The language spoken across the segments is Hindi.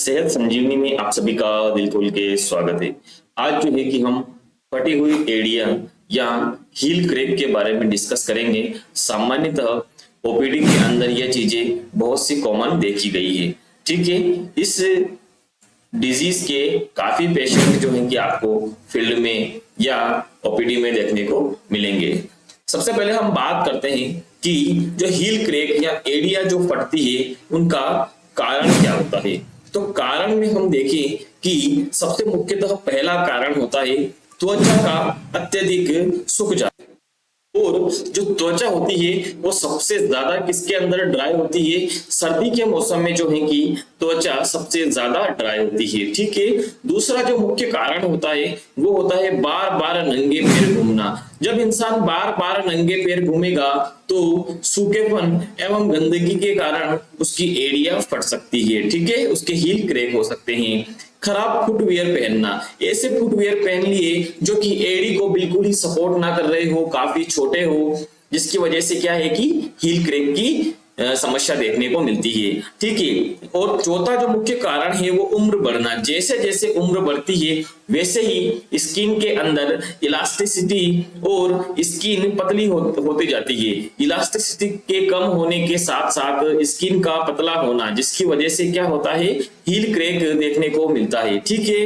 सेहत संजीवनी में आप सभी का दिल खोल के स्वागत है। आज जो है कि हम फटी हुई एड़ियां या हील क्रैक के बारे में डिस्कस करेंगे। सामान्यतः ओपीडी के अंदर यह चीजें बहुत सी कॉमन देखी गई है। ठीक है, इस डिजीज के काफी पेशेंट जो है कि आपको फील्ड में या ओपीडी में देखने को मिलेंगे। सबसे पहले हम बात करते हैं कि जो हील क्रैक या एड़ियां जो फटती है उनका कारण क्या होता है। तो कारण में हम देखें कि सबसे मुख्यतः पहला कारण होता है त्वचा का अत्यधिक सूख जाना। और जो त्वचा होती है वो सबसे ज्यादा किसके अंदर ड्राई होती है? सर्दी के मौसम में जो है कि त्वचा सबसे ज्यादा ड्राई होती है। ठीक है, दूसरा जो मुख्य कारण होता है वो होता है बार बार नंगे पैर घूमना। जब इंसान बार बार नंगे पैर घूमेगा तो सूखेपन एवं गंदगी के कारण उसकी एड़ियां फट सकती है। ठीक है, उसके हील क्रैक हो सकते हैं। खराब फुटवियर पहनना, ऐसे फुटवियर पहन लिए जो कि एड़ी को बिल्कुल ही सपोर्ट ना कर रहे हो, काफी छोटे हो, जिसकी वजह से क्या है कि हील क्रैक की समस्या देखने को मिलती है। ठीक है, और चौथा जो मुख्य कारण है वो उम्र बढ़ना। जैसे जैसे उम्र बढ़ती है वैसे ही स्किन के अंदर इलास्टिसिटी और स्किन पतली होती जाती है। इलास्टिसिटी के कम होने के साथ साथ स्किन का पतला होना, जिसकी वजह से क्या होता है हील क्रैक देखने को मिलता है। ठीक है,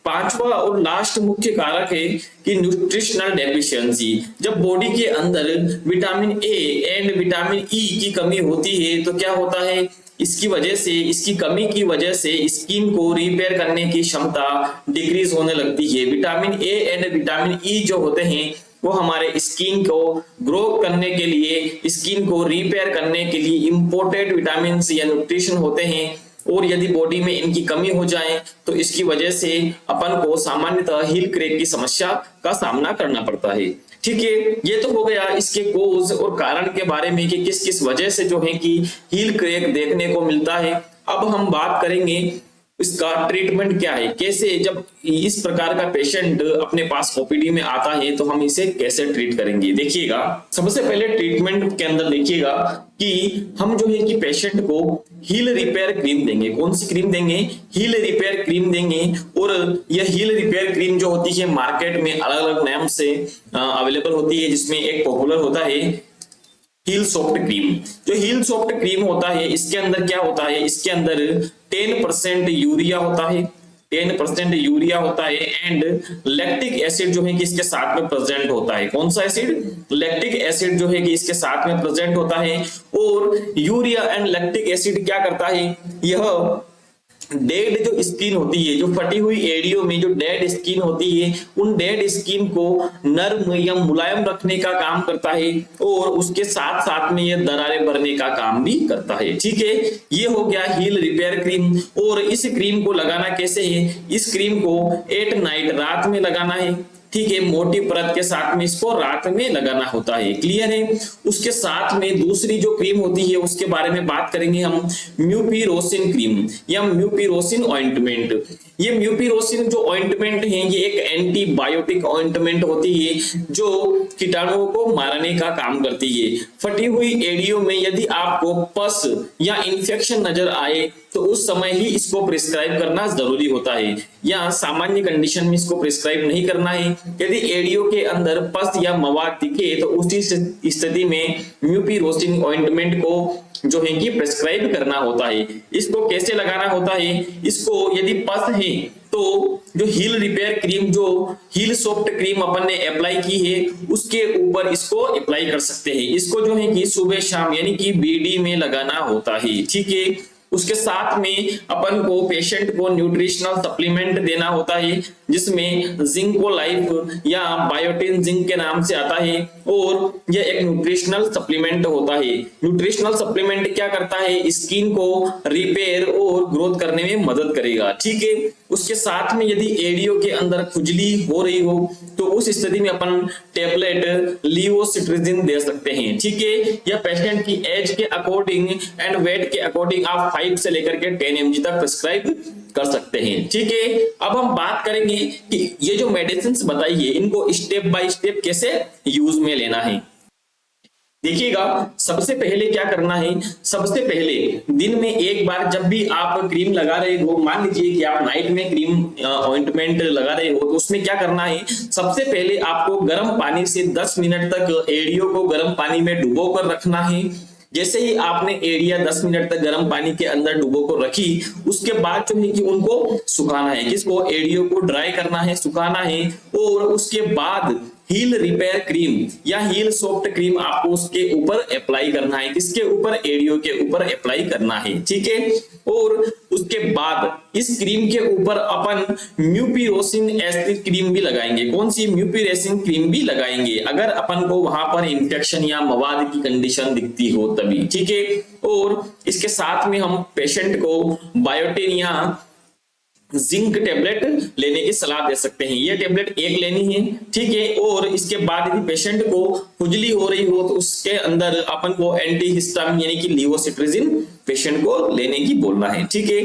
पांचवा और लास्ट मुख्य कारक है कि न्यूट्रिशनल डेफिशिएंसी। जब बॉडी के अंदर vitamin A and vitamin E की कमी होती है तो क्या होता है, इसकी वजह से, इसकी कमी की वजह से स्किन को रिपेयर करने की क्षमता डिक्रीज होने लगती है। Vitamin A and vitamin E जो होते हैं वो हमारे स्किन को ग्रो करने के लिए, स्किन को रिपेयर करने के लिए इंपोर्टेड विटामिन या न्यूट्रिशन होते हैं। और यदि बॉडी में इनकी कमी हो जाए तो इसकी वजह से अपन को सामान्यतः हील क्रैक की समस्या का सामना करना पड़ता है। ठीक है, ये तो हो गया इसके कोज और कारण के बारे में कि किस किस वजह से जो है कि हील क्रैक देखने को मिलता है। अब हम बात करेंगे इसका ट्रीटमेंट क्या है, कैसे जब इस प्रकार का पेशेंट अपने पास ओपीडी में आता है तो हम इसे कैसे ट्रीट करेंगे। देखिएगा, सबसे पहले ट्रीटमेंट के अंदर देखिएगा कि हम जो है कि पेशेंट को हील रिपेयर क्रीम देंगे। कौन सी क्रीम देंगे? हील रिपेयर क्रीम देंगे। और यह हील रिपेयर क्रीम जो होती है मार्केट में अलग अलग नाम से अवेलेबल होती है, जिसमें एक पॉपुलर होता है हील सॉफ्ट क्रीम। जो हील सॉफ्ट क्रीम होता है इसके अंदर क्या होता है, इसके अंदर 10% यूरिया होता है, 10% यूरिया होता है एंड लैक्टिक एसिड जो है कि इसके साथ में प्रेजेंट होता है। कौन सा एसिड? लैक्टिक एसिड जो है कि इसके साथ में प्रेजेंट होता है। और यूरिया एंड लैक्टिक एसिड क्या करता है, यह डेड जो स्किन होती है, जो फटी हुई एड़ियों में जो डेड स्किन होती है, उन डेड स्किन को नर्म या मुलायम रखने का काम करता है और उसके साथ साथ में ये दरारें भरने का काम भी करता है। ठीक है, ये हो गया हील रिपेयर क्रीम। और इस क्रीम को लगाना कैसे है, इस क्रीम को एट नाइट, रात में लगाना है। ठीक है, मोटी परत के साथ में इसको रात में लगाना होता है। क्लियर है? उसके साथ में दूसरी जो क्रीम होती है उसके बारे में बात करेंगे हम, म्यूपिरोसिन क्रीम या म्यूपिरोसिन ऑइंटमेंट। ये म्यूपिरोसिन जो ऑइंटमेंट है ये एक एंटीबायोटिक ऑइंटमेंट होती है जो कीटाणुओं को मारने का काम करती है। फटी हुई एड़ियों में यदि आपको पस या इंफेक्शन नजर आए तो उस समय ही इसको प्रिस्क्राइब करना जरूरी होता है, या सामान्य कंडीशन में इसको प्रिस्क्राइब नहीं करना है। यदि एड़ियों के अंदर पस या मवाद दिखे तो उसी स्थिति में म्यूपिरोसिन ऑइंटमेंट को जो है कि प्रिस्क्राइब करना होता है। इसको कैसे लगाना होता है, इसको यदि पस है तो जो हील रिपेयर क्रीम, जो हील सॉफ्ट क्रीम अपन ने अप्लाई की है उसके ऊपर इसको अप्लाई कर सकते हैं। इसको जो है कि सुबह शाम यानी कि बीडी में लगाना होता है। ठीक है, उसके साथ में अपन को पेशेंट को न्यूट्रिशनल सप्लीमेंट देना होता है, जिसमें जिंको लाइफ या बायोटिन जिंक के नाम से आता है। और यह एक न्यूट्रिशनल सप्लीमेंट होता है। न्यूट्रिशनल सप्लीमेंट क्या करता है, स्किन को रिपेयर और ग्रोथ करने में मदद करेगा। ठीक है, उसके साथ में यदि एड़ियों के अंदर खुजली हो रही हो तो उस स्थिति में अपन टेबलेट लिवोसिट्रिजिन दे सकते हैं। ठीक है, यह पेशेंट की एज के अकॉर्डिंग एंड वेट के अकॉर्डिंग आप 5 से लेकर के 10 mg तक प्रिस्क्राइब कर सकते हैं। ठीक है, अब हम बात करेंगे कि ये जो मेडिसिन बताई है इनको स्टेप बाय स्टेप कैसे यूज में लेना है। देखिएगा, सबसे पहले क्या करना है, सबसे पहले दिन में एक बार जब भी आप क्रीम लगा रहे हो, मान लीजिए कि आप नाइट में क्रीम ऑइंटमेंट लगा रहे हो, तो उसमें क्या करना है, सबसे पहले आपको गर्म पानी से 10 मिनट तक एड़ियों को गर्म पानी में डुबो कर रखना है। जैसे ही आपने एड़िया 10 मिनट तक गर्म पानी के अंदर डुबो को रखी, उसके बाद जो है कि उनको सुखाना है, किसको, एड़ियों को ड्राई करना है, सुखाना है। और उसके बाद हील रिपेयर क्रीम या हील सॉफ्ट क्रीम आपको उसके ऊपर अप्लाई करना है, किसके ऊपर, एड़ियों के ऊपर अप्लाई करना है, ठीक है। और उसके बाद इस क्रीम के ऊपर अपन म्यूपिरोसिन एसिड क्रीम भी लगाएंगे। कौन सी, म्यूपिरोसिन क्रीम भी लगाएंगे, अगर अपन को वहां पर इंफेक्शन या मवाद की कंडीशन दिखती हो तभी, ठीक है। और इसके साथ में हम पेशेंट को बायोटिन या जिंक टेबलेट लेने की सलाह दे सकते हैं। ये टेबलेट एक लेनी है, ठीक है। और इसके बाद यदि पेशेंट को खुजली हो रही हो तो उसके अंदर अपन को एंटीहिस्टामिन यानी कि लीवोसिट्रिजिन पेशेंट को लेने की बोलना है, ठीक है।